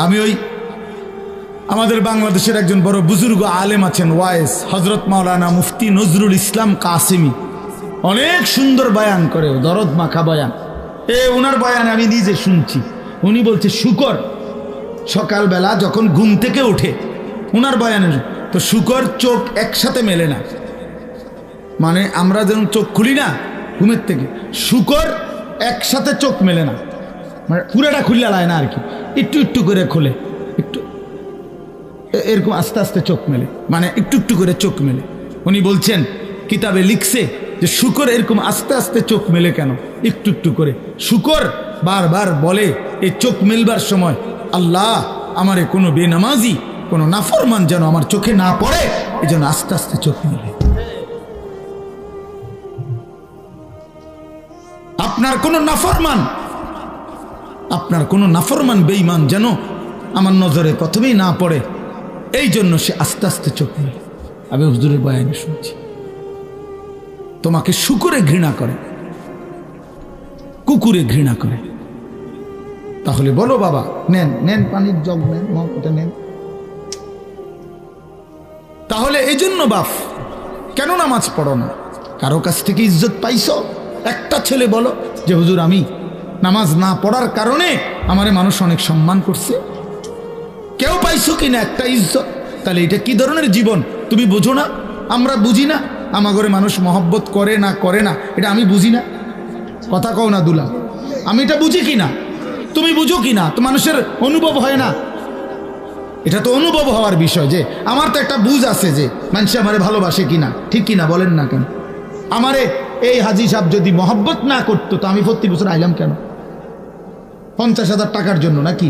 আমি ওই আমাদের বাংলাদেশের একজন বড় বুজুর্গ আলেম আছেন ওয়াইস হযরত মাওলানা মুফতি নজরুল ইসলাম কাসেমি, অনেক সুন্দর বয়ান করে, দরদ মাখা বয়ান। ওনার বয়ান আমি নিজে শুনছি। উনি বলছে শুকর সকালবেলা যখন ঘুম থেকে ওঠে, ওনার বয়ানের তো শুকর চোখ একসাথে মেলে না, মানে আমরা যেমন চোখ খুলি না ঘুমের থেকে, শুকর একসাথে চোখ মেলে না, মানে পুরাটা খুললে লায় না আর কি, একটু একটু করে খোলে, একটু এরকম আস্তে আস্তে চোখ মেলে, মানে একটু একটু করে চোখ মেলে। উনি বলছেন কিতাবে লিখছে যে শুকর এরকম আস্তে আস্তে চোখ মেলে কেন, একটু একটু করে। শুকর বারবার বলে এই চোখ মেলবার সময়, আল্লাহ আমারে কোনো বেনামাজি কোনো নাফরমান যেন আমার চোখে না পড়ে, এই জন্য আস্তে আস্তে চোখ মেলে। আপনার কোনো নাফরমান বেঈমান যেন আমার নজরে প্রথমেই না পড়ে, এই জন্য সে আস্তে আস্তে চোখ মেলে। আমি হুজুরের বয়ানে শুনছি তোমাকে শুকরে ঘৃণা করে, কুকুরে ঘৃণা করে। তাহলে বলো বাবা, নেন নেন পানির জগ নেন, মগটা নেন। তাহলে এই জন্য বাপ কেন নামাজ পড়ো না? কারো কাছ থেকে ইজ্জত পাইছো? একটা ছেলে বলো যে হুজুর আমি নামাজ না পড়ার কারণে আমারে মানুষ অনেক সম্মান করছে, কেউ পাইছো কিনা একটা ইজ্জত? তাহলে এটা কি ধরনের জীবন তুমি বুঝো না? আমরা বুঝি না আমার ঘরে মানুষ মহব্বত করে না এটা আমি বুঝি না? কথা কও না দুলা, আমি এটা বুঝি কিনা, তুমি বুঝো কিনা? তো মানুষের অনুভব হয় না? এটা তো অনুভব হওয়ার বিষয়, যে আমার তো একটা বুঝ আছে যে মানুষ আমারে ভালোবাসে কিনা, ঠিক কিনা বলেন না কেন? আমারে এই হাজি সাহেব যদি মহব্বত না করতো তো আমি প্রতি বছর আইলাম কেন? 50,000 টাকার জন্য নাকি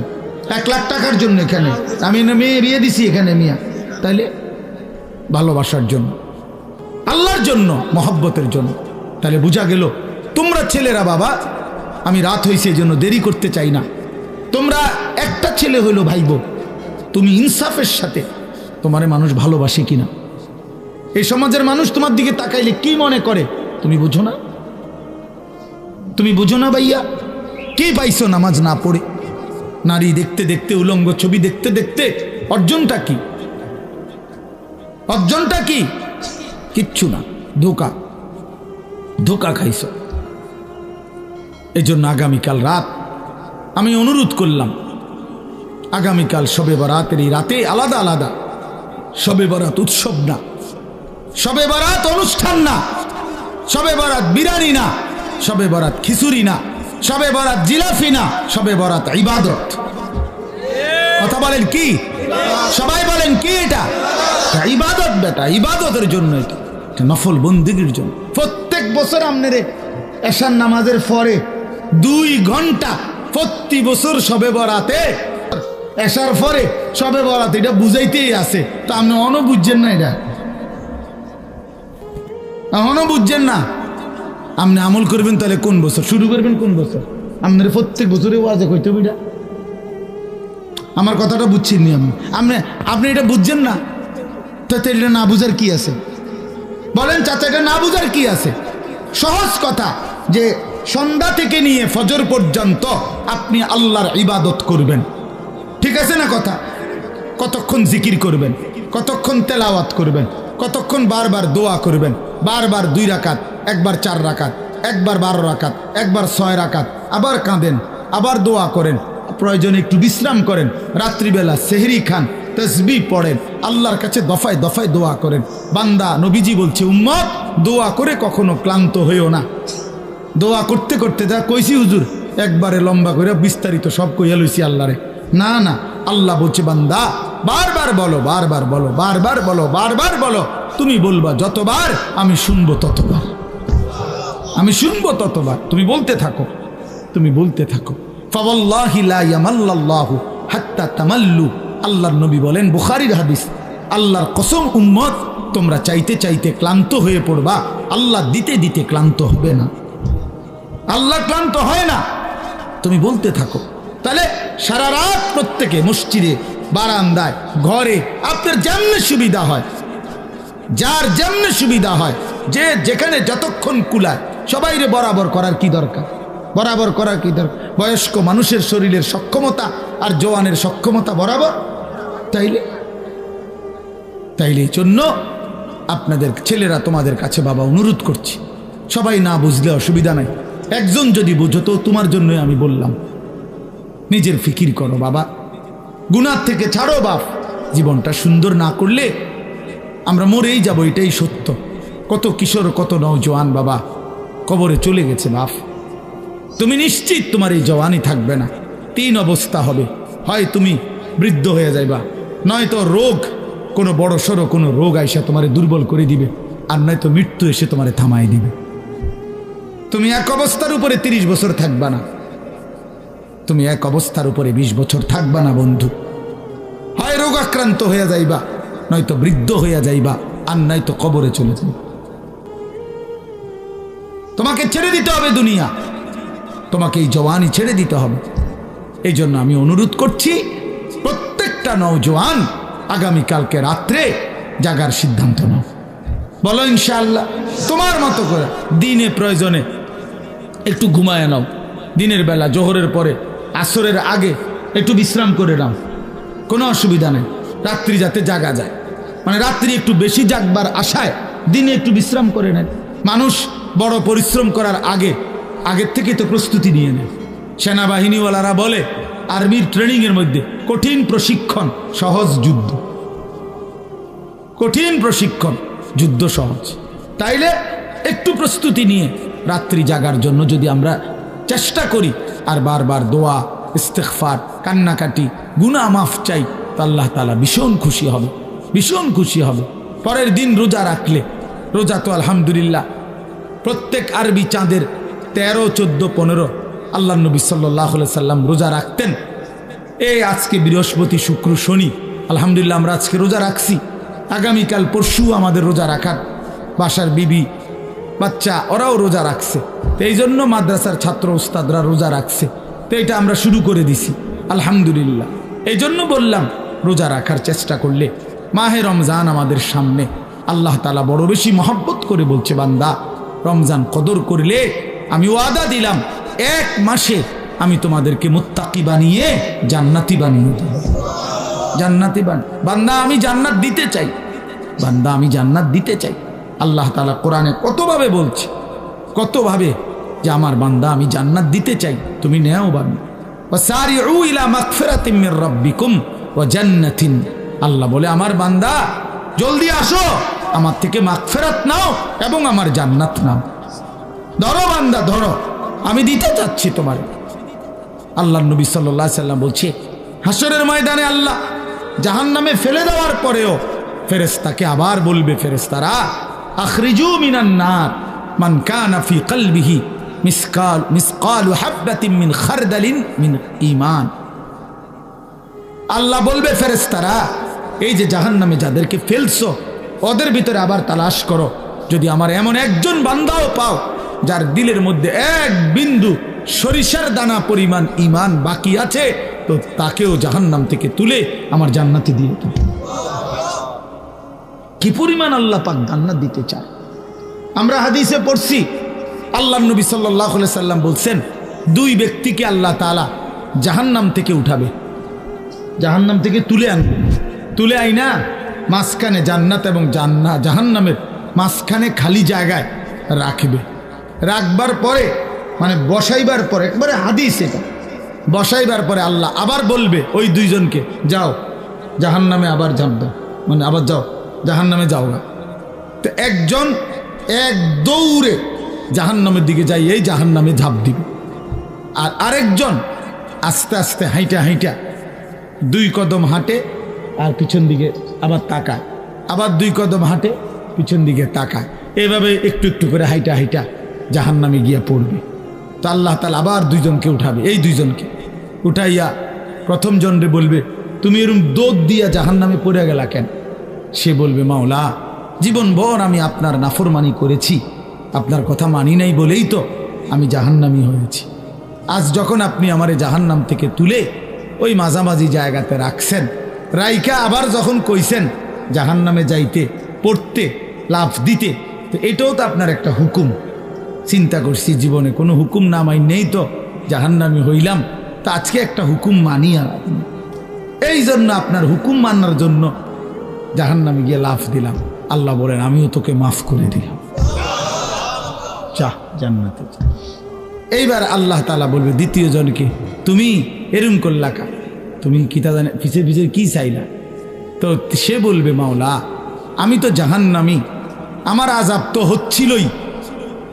1 লাখ টাকার জন্য? এখানে আমি মেয়ে বিয়ে দিছি এখানে মিয়া, তাইলে ভালোবাসার জন্য, আল্লাহর জন্য, মহব্বতের জন্য। তাহলে বোঝা গেল তোমরা ছেলেরা, বাবা আমি রাত হয়েছে এই জন্য দেরি করতে চাই না, তোমরা একটা ছেলে হইলো ভাইব, তুমি ইনসাফের সাথে তোমারে মানুষ ভালোবাসে কিনা, এই সমাজের মানুষ তোমার দিকে তাকাইলে কি মনে করে তুমি বুঝো না? তুমি বুঝো না ভাইয়া? কি পাইছো নামাজ না পড়ে? নারী দেখতে দেখতে, উলঙ্গ ছবি দেখতে দেখতে অর্জনটা কি? অর্জনটা কি? কিচ্ছু না, ধোকা খাইছো। এই জন্য আগামীকাল রাত আমি অনুরোধ করলাম, আগামীকাল শবে বরাতের এই রাতে আলাদা আলাদা, শবে বরাত উৎসব না, শবে বরাত অনুষ্ঠান না, শবে বরাত বিরিয়ানি না, শবে বরাত খিচুড়ি না, শবে বরাত জিলাফি না, শবে বরাত ইবাদত। কথা বলেন কি? সবাই বলেন কি? এটা ইবাদত বেটা, ইবাদতের জন্য, এটা নফল বন্দেগীর জন্য। প্রত্যেক বছর আপনারে এশার নামাজের পরে 2 ঘন্টা প্রতি বছর শবে বরাতে, এশার পরে শবে বরাত, এটা বুঝাইতেই আছে। তো আপনি অন বুঝছেন না, এটা এখনো বুঝছেন না? আপনি আমল করবেন তাহলে কোন বছর শুরু করবেন? কোন বছর? আপনার প্রত্যেক বছরে ওয়াজে কইতে হবে। আমার কথাটা বুঝছেন নি আপনি এটা বুঝছেন না? তো এটা না বুঝার কি আছে? বলেন চাচা, এটা না বুঝার কি আছে? সহজ কথা, যে সন্ধ্যা থেকে নিয়ে ফজর পর্যন্ত আপনি আল্লাহর ইবাদত করবেন, ঠিক আছে না কথা? কতক্ষণ জিকির করবেন, কতক্ষণ তেলাওয়াত করবেন, কতক্ষণ বারবার দোয়া করবেন, বারবার 2 রাকাত, একবার 4 রাকাত, একবার 12 রাকাত, একবার 6 রাকাত, আবার কাঁদেন, আবার দোয়া করেন, প্রয়োজনে একটু বিশ্রাম করেন, রাত্রিবেলা সেহরি খান, তসবিহ পড়েন, আল্লাহর কাছে দফায় দফায় দোয়া করেন। বান্দা নবীজি বলছে, উম্মত দোয়া করে কখনো ক্লান্ত হইও না। দোয়া করতে করতে যা কইছি হুজুর একবারে লম্বা করে বিস্তারিত সব কইয়া লইছি আল্লাহরে, না না, আল্লাহ বলছে বান্দা বারবার বলো, বারবার বলো, বারবার বলো, বারবার বলো, তুমি বলবা যতবার আমি শুনবো ততবার, আমি শুনবো ততবার, তুমি বলতে থাকো, তুমি বলতে থাকো। ফাওয়াল্লাহি লা ইয়ামাল্লাল্লাহু হাত্তা তামাল্লু, আল্লাহর নবী বলেন, বুখারীর হাদিস, আল্লাহর কসম উম্মত তোমরা চাইতে চাইতে ক্লান্ত হয়ে পড়বা, আল্লাহ দিতে দিতে ক্লান্ত হবে না, আল্লাহ ক্লান্ত হয় না, তুমি বলতে থাকো। তাহলে সারা রাত প্রত্যেকে মসজিদে, বারান্দায়, ঘরে, আপনার যেমনে সুবিধা হয়, যার যেমনে সুবিধা হয়, যে যেখানে যতক্ষণ কুলায়, সবাইরে বরাবর করার কি দরকার? বরাবর করার কি দরকার? বয়স্ক মানুষের শরীরের সক্ষমতা আর জওয়ানের সক্ষমতা বরাবর। তাইলে এই জন্য আপনাদের ছেলেরা তোমাদের কাছে বাবা অনুরোধ করছি, সবাই না বুঝলে অসুবিধা নাই, একজন যদি বুঝো তো তোমার জন্যই আমি বললাম, নিজের ফিকির করো বাবা, গুনাহ থেকে ছাড়ো বাপ। জীবনটা সুন্দর না করলে আমরা মরেই যাব, এটাই সত্য। কত কিশোর কত নওজোয়ান বাবা কবরে চলে গেছে বাপ। তুমি নিশ্চিত তোমার এই জওয়ানি থাকবে না, 3 অবস্থা হবে, হয় তুমি বৃদ্ধ হয়ে যাইবা, নয়তো রোগ, কোনো বড় সড়ো কোনো রোগ আইসা তোমারে দুর্বল করে দিবে, আর নয়তো মৃত্যু এসে তোমারে থামাই দিবে। তুমি এক অবস্থার উপরে 30 বছর থাকবা না, তুমি এক অবস্থার উপরে 20 বছর থাকবা না বন্ধু। হয় রোগ আক্রান্ত হয়ে যাইবা, নয়তো বৃদ্ধ হইয়া যাইবা, আর নয়তো কবরে চলে যাইবা। তোমাকে ছেড়ে দিতে হবে দুনিয়া, তোমাকে এই জওয়ানি ছেড়ে দিতে হবে। এই জন্য আমি অনুরোধ করছি প্রত্যেকটা নওজোয়ান আগামীকালকে রাত্রে জাগার সিদ্ধান্ত নাও, বলো ইনশাআল্লাহ তোমার মতো করে। দিনে প্রয়োজনে একটু ঘুমায় নাও, দিনের বেলা জোহরের পরে আসরের আগে একটু বিশ্রাম করে নাও, কোনো অসুবিধা নেই। রাত্রি যাতে জাগা যায়, মানে রাত্রি একটু বেশি জাগবার আশায় দিনে একটু বিশ্রাম করে নেন। মানুষ বড় পরিশ্রম করার আগের থেকে তো প্রস্তুতি নিয়ে নেয়। সেনাবাহিনীওয়ালারা বলে আর্মির ট্রেনিংয়ের মধ্যে কঠিন প্রশিক্ষণ, সহজ যুদ্ধ। কঠিন প্রশিক্ষণ, যুদ্ধ সহজ। তাইলে একটু প্রস্তুতি নিয়ে রাত্রি জাগার জন্য যদি আমরা চেষ্টা করি, আর বারবার দোয়া, ইস্তেগফার, কান্নাকাটি, গুনাহ মাফ চাই, তো আল্লাহ তাআলা ভীষণ খুশি হবে, ভীষণ খুশি হবে। পরের দিন রোজা রাখলে, রোজা তো আলহামদুলিল্লাহ প্রত্যেক আরবি চাঁদের 13, 14, 15 আল্লাহ নবী সাল্লাল্লাহু আলাইহি সাল্লাম রোজা রাখতেন। এই আজকে বৃহস্পতি, শুক্র, শনি, আলহামদুলিল্লাহ আমরা আজকে রোজা রাখছি। আগামীকাল পরশু আমাদের রোজা রাখার, বাসার বিবি বাচ্চা ওরাও রোজা রাখছে, তো এই জন্য মাদ্রাসার ছাত্র উস্তাদরা রোজা রাখছে, তো এটা আমরা শুরু করে দিছি আলহামদুলিল্লাহ। এই জন্য বললাম রোজা রাখার চেষ্টা করলে, মাহে রমজান আমাদের সামনে, আল্লাহ তাআলা বড় বেশি মহব্বত করে বলছে, বান্দা রমজান কদর করলে আমি ওয়াদা দিলাম 1 মাসে আমি তোমাদেরকে মুত্তাকি বানিয়ে জান্নাতি বানিয়ে দেব। জান্নাতি বান্দা আমি জান্নাত দিতে চাই, বান্দা আমি জান্নাত দিতে চাই। আল্লাহ তাআলা কোরআনে কতভাবে বলছে, কতভাবে যে আমার বান্দা আমি জান্নাত দিতে চাই, তুমি নেও বান্দা। ওয়াসারিউ ইলা মাগফিরাতিম মির রাব্বিকুম ওয়া জান্নাতিন, আল্লাহ বলে আমার বান্দা জলদি আসো, আমার থেকে মাগফিরাত নাও এবং আমার জান্নাত নাও। ধরো বান্দা ধরো, আমি দিতে চাচ্ছি তোমার। আল্লাহ নবী সাল্লাল্লাহু আলাইহি সাল্লাম বলছে, হাসরের ময়দানে আল্লাহ জাহান্নামে ফেলে দেওয়ার পরেও ফেরেশতাকে আবার বলবে, ফেরেশতারা আখরিজু মিনান নার মান কানা ফি কলবিহি মিসকালু হাববাতিন মিন খারদালিন মিন ঈমান। আল্লাহ বলবে ফেরেশতারা, এই যে জাহান্নামে যাদেরকে ফেলছো ওদের ভিতরে আবার তালাশ করো, যদি আমার এমন একজন বান্দাও পাও যার দিলের মধ্যে 1 বিন্দু সরিষার দানা পরিমাণ ঈমান বাকি আছে, তো তাকেও জাহান্নাম থেকে তুলে আমার জান্নাতে দিয়ে দাও। কি পরিমাণ আল্লাহ পাক জান্নাত দিতে চায়। আমরা হাদিসে পড়ছি, আল্লাহ নবী সাল্লাল্লাহু আলাইহি সাল্লাম বলছেন, 2 ব্যক্তিকে আল্লাহ তাআলা জাহান্নাম থেকে উঠাবে, জাহান্নাম থেকে তুলে আনবে, তুলে আইনা মাঝখানে জান্নাত এবং জাহান্নামের মাঝখানে খালি জায়গায় রাখবে। রাখবার পরে মানে বসাইবার পরে, একবারে হাদিস এটা, বসাইবার পরে আল্লাহ আবার বলবে ওই 2 জনকে, যাও জাহান্নামে আবার ঝাঁপ দাও, মানে আবার যাও জাহান্নামে যাও গা। তো একজন এক দৌড়ে জাহান্নামের দিকে যাই, এই জাহান্নামে ঝাঁপ দিবে, আর আরেকজন আস্তে আস্তে হাইটা হাইটা 2 কদম হাঁটে আর পিছন দিকে আবার তাকায়, আবার 2 কদম হাঁটে পিছন দিকে তাকায়, এভাবে একটু একটু করে হাইটা হাইটা জাহান্নামে গিয়া পড়বে। তো আল্লাহ তাআলা আবার 2 জনকে উঠাবে, এই 2 জনকে উঠাইয়া প্রথম জনরে বলবে, তুমি এরকম দৌড় দিয়া জাহান্নামে পড়ে গেলা কেন? সে বলবে, মাওলা জীবনভর আমি আপনার নাফরমানি করেছি, আপনার কথা মানি নাই বলেই তো আমি জাহান্নামী হয়েছি। আজ যখন আপনি আমারে জাহান্নাম থেকে তুলে ওই মাঝামাঝি জায়গাতে রাখছেন, রাইকা আবার যখন কইছেন জাহান্নামে যাইতে, পড়তে, লাফ দিতে, তো এটাও তো আপনার একটা হুকুম। চিন্তা করছি জীবনে কোনো হুকুম না মাই নেই তো জাহান্নামী হইলাম, তা আজকে একটা হুকুম মানি আর আপনি এই জন্য আপনার হুকুম মানার জন্য জাহান্নামে গিয়ে লাফ দিলাম। আল্লাহ বলেন আমিও তোকে মাফ করে দিলাম, যা জান্নাতে যা। এইবার আল্লাহ তাআলা বলবে দ্বিতীয় জনকে, তুমি এরম করলা কা, তুমি কি তা জানে পিছে পিছে কি চাইলা? তো সে বলবে মাওলা আমি তো জাহান্নামী, আমার আযাব তো হচ্ছিলই,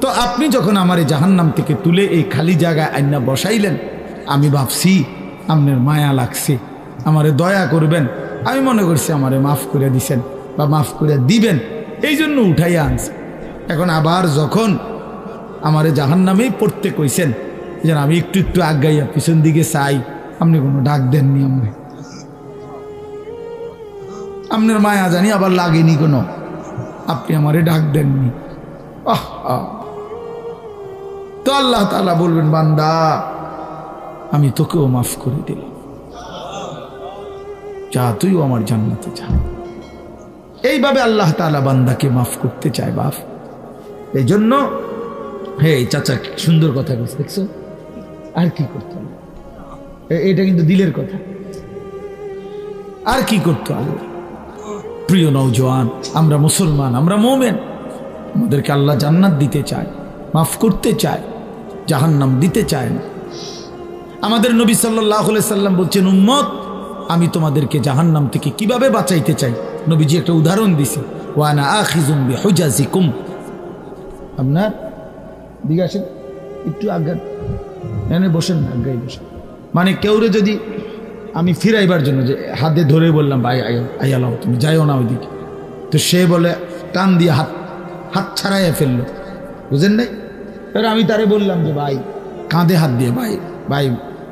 তো আপনি যখন আমার এই জাহান্নাম থেকে তুলে এই খালি জায়গায় আইনা বসাইলেন, আমি ভাবছি আপনার মায়া লাগছে, আমারে দয়া করবেন, আমি মনে করছি আমারে মাফ করে দিছেন বা মাফ করে দিবেন, এই জন্য উঠাইয়া আনছে। এখন আবার যখন আমারে জাহান্নামেই পড়তে কইছেন, যেন আমি একটু একটু আগাইয়া পিছন দিকে চাই, আপনি কোনো ডাক দেননি, আপনার মায়া জানি আবার লাগেনি কোনো, আপনি আমারে ডাক দেননি। তো আল্লাহ তাআলা বলবেন বান্দা আমি তোকেও মাফ করে দিলাম, যা তুইও আমার জান্নাতে যা। এইভাবে আল্লাহ তাআলা বান্দাকে মাফ করতে চায় বাপ। এই জন্য হে চাচা সুন্দর কথা বলছে, দেখছো আর কি করতে হবে, এটা কিন্তু দিলের কথা, আর কি করতে হবে। প্রিয় নওজোয়ান, আমরা মুসলমান, আমরা মোমেন, আমাদেরকে আল্লাহ জান্নাত দিতে চায়, মাফ করতে চায়, জাহান্নাম দিতে চায় না। আমাদের নবী সাল্লাল্লাহু আলাইহি সাল্লাম বলছেন উম্মত আমি তোমাদেরকে জাহান্নাম থেকে কিভাবে বাঁচাইতে চাই। নবীজি একটা উদাহরণ দিছে, ওয়া আনা আখিযুম বিহুজাজিকুম। আপনার দিকে আসেন একটু আজ্ঞা, এনে বসেন না, আজ্ঞায় বসেন। মানে কেউরে যদি আমি ফিরাইবার জন্য যে হাতে ধরে বললাম ভাই আইয়ালাও তুমি যাইও না ওইদিকে, তো সে বলে টান দিয়ে হাত ছাড়াইয়া ফেললো, বুঝেন নাই? এবার আমি তারে বললাম যে ভাই কাঁধে হাত দিয়ে, ভাই ভাই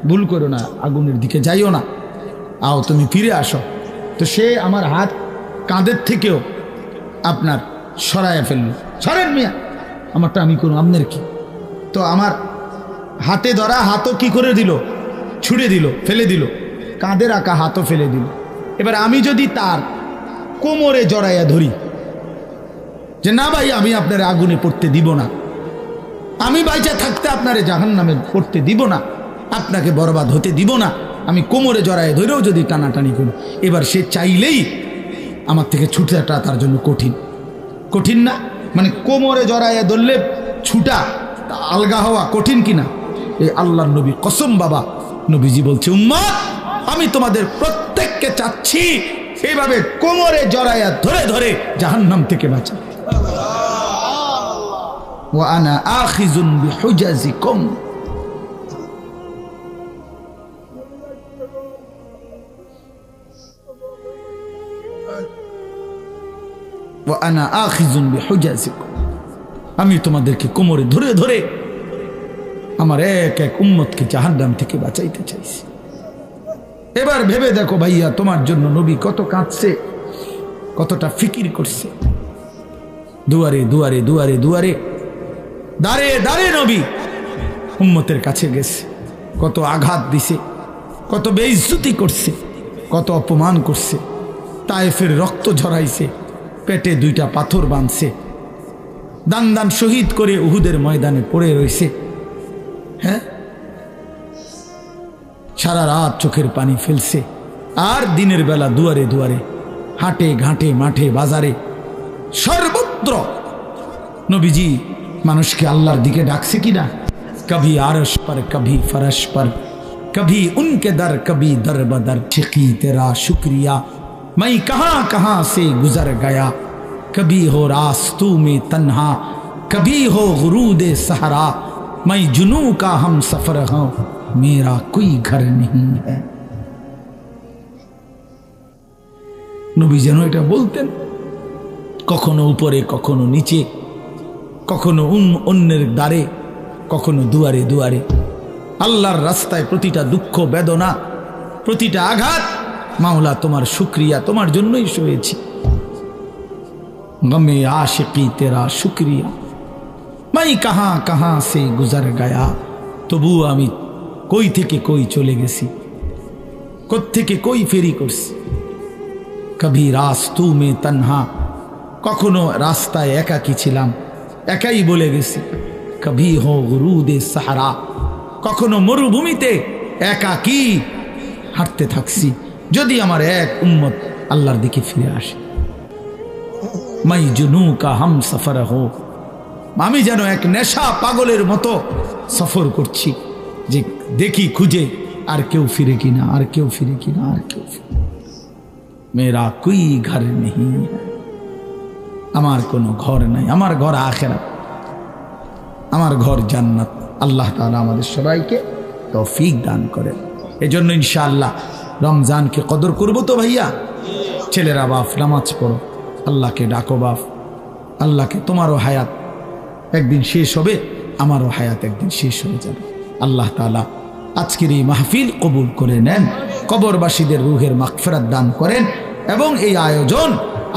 ভুল করো না, আগুনের দিকে যাইও না, আও তুমি ফিরে আসো। তো সে আমার হাত কাঁধের থেকেও আপনার সরাইয়া ফেললো, সরেন মিয়া, আমারটা আমি করুন, আপনার কি? তো আমার হাতে ধরা হাতও কি করে দিল, ছুড়ে দিল, ফেলে দিল, কাঁধে রাখা হাতও ফেলে দিল। এবার আমি যদি তার কোমরে জড়াইয়া ধরি যে না ভাই আমি আপনার আগুনে পড়তে দিব না, আমি বাইচা থাকতে আপনারে জাহান্নামে পড়তে দিব না, আপনাকে বরবাদ হতে দিব না, আমি কোমরে জড়াইয়া ধরেও যদি টানাটানি করি, এবার সে চাইলেই আমার থেকে ছুটাটা তার জন্য কঠিন, কঠিন না? মানে কোমরে জড়াইয়া ধরলে ছুটা আলগা হওয়া কঠিন কিনা? এই আল্লাহর নবী কসম বাবা, নবীজি বলছে উম্মত আমি তোমাদের প্রত্যেককে চাচ্ছি এইভাবে কোমরে জড়াইয়া ধরে ধরে জাহান্নাম থেকে বাঁচা। ওয়া আনা আখিযুন বিহুজাজিকুম। ওয়া আনা আখিযুন বিহুজাজিকুম, আমি তোমাদেরকে কোমরে ধরে ধরে আমার এক এক উম্মতকে জাহান্নাম থেকে বাঁচাইতে চাইছি। এবার ভেবে দেখো ভাইয়া, তোমার জন্য নবী কত কাঁদছে, কতটা ফিকির করছে। দুয়ারে দুয়ারে দুয়ারে দুয়ারে দাঁড়ে দাঁড়ে নবী উম্মতের কাছে গেছে, কত আঘাত দিছে, কত বেইজ্জতি করছে, কত অপমান করছে, তায়েফের রক্ত ঝরাইছে, পেটে দুইটা পাথর বাঁধছে, দান দান শহীদ করে উহুদের ময়দানে পড়ে রয়েছে। হ্যাঁ, সারা রাত চোখের পানি ফেলছে, আর দিনের বেলা দুয়ারে দুয়ারে, হাটে ঘাটে, মাঠে বাজারে, সর্বত্র নবীজি মানুষকে আল্লাহর দিকে ডাকছে কিনা? কভি আরশ পর, কভি ফরশ পর, কভি উনকে দর, কভি দর বদর, শিকি তেরা শুক্রিয়া, मैं कहां कहां से गुजर गया, कभी हो रास्तू में तन्हा, कभी हो गुरूद सहरा, मैं जुनू का हम सफर हूं, मेरा कोई घर नहीं है। নবী যেন এটা বলতেন, কখনো উপরে, কখনো নিচে, কখনো অন্যের দ্বারে, কখনো দুয়ারে দুয়ারে, আল্লাহর রাস্তায় প্রতিটা দুঃখ বেদনা, প্রতিটা আঘাত, মাওলা তোমার শুকরিয়া, তোমার জন্যই সয়েছি। গমে আশিকি তেরা শুকরিয়া, মাই কাহাঁ কাহাঁ সে গুজর গয়া, তবু আমি কই থেকে কই চলে গেছি, কোত্থেকে কই ফেরি করছি। কভি রাস্তু মে তন্হা, কখনো রাস্তায় একাকী ছিলাম, একাই বলে গেছি। কভি হো গুরুদে সাহারা, কখনো মরুভূমিতে একাকী হাঁটতে থাকছি, যদি আমার এক উম্মত আল্লাহর দিকে ফিরে আসে। মাই জুনু কা হাম সফর হো, আমি যেন এক নেশা পাগলের মতো সফর করছি, যে দেখি খুঁজে আর কেউ ফিরে কিনা, আর কেউ ফিরে কিনা, আর কেউ ফিরে। মেরা কোই ঘর নেই, আমার কোনো ঘর নাই, আমার ঘর আখিরাত, আমার ঘর জান্নাত। আল্লাহ তাআলা আমাদের সবাইকে তৌফিক দান করেন। এজন্য ইনশাআল্লাহ রমজানকে কদর করব তো ভাইয়া। ছেলেরা বাপ নামাজ পড়ো, আল্লাহকে ডাকো বাপ, আল্লাহকে, তোমারও হায়াত একদিন শেষ হবে, আমারও হায়াত একদিন শেষ হয়ে যাবে। আল্লাহ তাআলা আজকের এই মাহফিল কবুল করে নেন, কবরবাসীদের রুহের মাগফিরাত দান করেন, এবং এই আয়োজন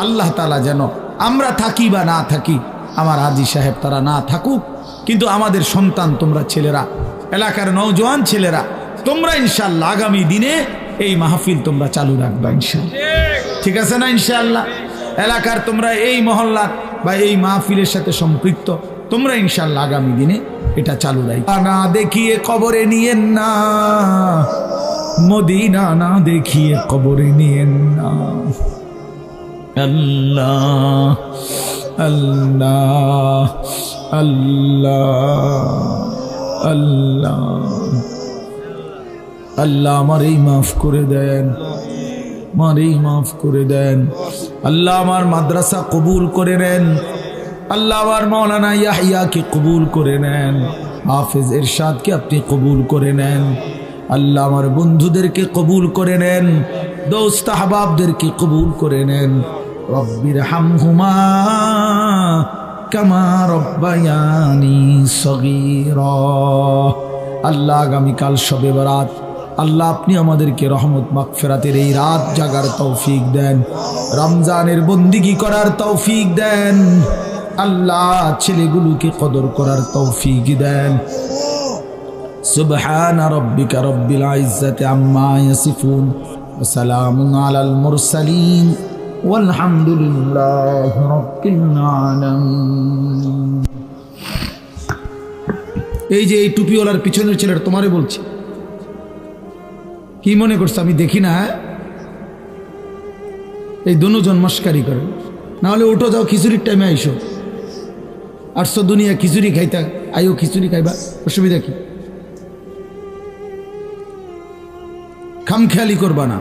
আল্লাহ তাআলা যেন আমরা থাকি বা না থাকি, আমার হাজী সাহেব তারা না থাকুক, কিন্তু আমাদের সন্তান, তোমরা ছেলেরা, এলাকার নওজোয়ান ছেলেরা, তোমরা ইনশাআল্লাহ আগামী দিনে এই মাহফিল তোমরা চালু রাখবা ইনশাআল্লাহ। ঠিক আছে না? ইনশাআল্লাহ এলাকার তোমরা এই মহল্লার বা এই মাহফিলের সাথে সম্পৃক্ত, তোমরা ইনশাআল্লাহ আগামী দিনে এটা চালু রাখবা। না দেখিয়ে কবরে নিয়েন না, মদিনা না দেখিয়ে কবরে নিয়েন না। আল্লাহ আল্লাহ আল্লাহ আল্লাহ আল্লাহ, আমারই মাফ করে দেন, আমারই মাফ করে দেন। আল্লাহ আমার মাদ্রাসা কবুল করে নেন, আল্লাহ আমার মাওলানা ইয়াহিয়াকে কবুল করে নেন, হাফেজ ইরশাদকে আপনি কবুল করে নেন। আল্লাহ আমার বন্ধুদেরকে কবুল করে নেন, দোস্ত আহবাবদেরকে কবুল করে নেন। রব্বির হামহুমা কামা রব্বায়ানি সগীরা। আল্লাহ আগামীকাল শবে বরাত, আল্লাহ আপনি আমাদেরকে রহমত মাগফিরাতের এই রাত জাগার তৌফিক দেন, রমজানের বন্দিগি করার তৌফিক দেন। আল্লাহ ছেলেগুলোকে কদর করার তৌফিক দেন। সুবহানা রাব্বিকা রাব্বিল ইজ্জাতি আম্মা ইয়াসিফুন ওয়া সালামুন আলাল মুরসালিন ওয়ালহামদুলিল্লাহি রাব্বিল আলামিন। এই যে এই টুপিওয়ালার পিছনের ছেলেটা তোমারে বলছি, কি মনে করছো আমি দেখি না? এই দুজন মস্কারি করে, না হলে উঠো যাও, খিচুড়ির টাইমে আইসো, আসছো দুনিয়া খিচুড়ি খাইতা, আইও খিচুড়ি খাইবা, অসুবিধা কি? খামখেয়ালি করবা না।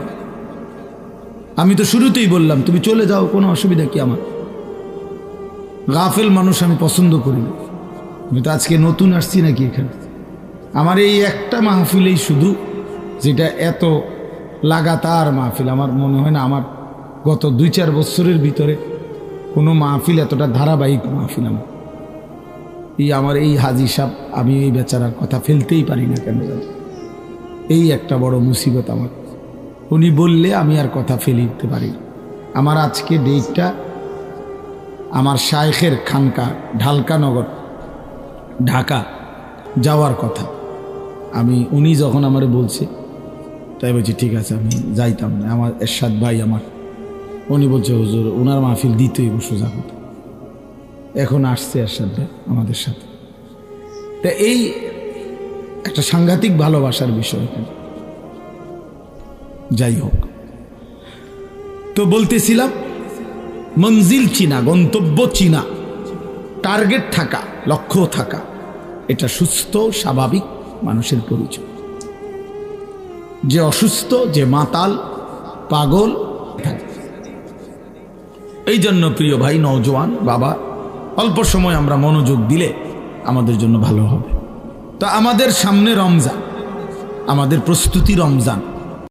আমি তো শুরুতেই বললাম তুমি চলে যাও, কোনো অসুবিধা কি আমার? গাফেল মানুষ আমি পছন্দ করি না। আমি তো আজকে নতুন আসছি নাকি এখানে? আমার এই একটা মাহফিলেই শুধু, যেটা এত লাগাতার মাহফিল, আমার মনে হয় না আমার গত 2-4 বছরের ভিতরে কোনো মাহফিল এতটা ধারাবাহিক মাহফিল আমার এই হাজী সাহেব, আমি এই বেচারার কথা ফেলতেই পারি না কেন জানি, এই একটা বড় মুসিবত আমার। উনি বললে আমি আর কথা ফেলতে পারি না। আমার আজকে ডেটটা আমার শায়েখের খানকা ঢালকানগর ঢাকা যাওয়ার কথা। উনি যখন আমার বলছে, তাই বলছি ঠিক আছে আমি যাইতাম না। আমার এরশাদ ভাই আমার, উনি বলছে হুজুর ওনার মাহফিল দিতেই সোজা কথা। এখন আসছে এরশাদ ভাই আমাদের সাথে, তা এই একটা সাংঘাতিক ভালোবাসার বিষয়। যাই হোক, তো বলতেছিলাম মঞ্জিল চিনা, গন্তব্য চিনা, টার্গেট থাকা, লক্ষ্য থাকা, এটা সুস্থ স্বাভাবিক মানুষের পরিচয়। যে অসুস্থ, যে মাতাল, পাগল থাকে। এই জন্য প্রিয় ভাই নওজোয়ান বাবা, অল্প সময় আমরা মনোযোগ দিলে আমাদের জন্য ভালো হবে। তো আমাদের সামনে রমজান, আমাদের প্রস্তুতি রমজান।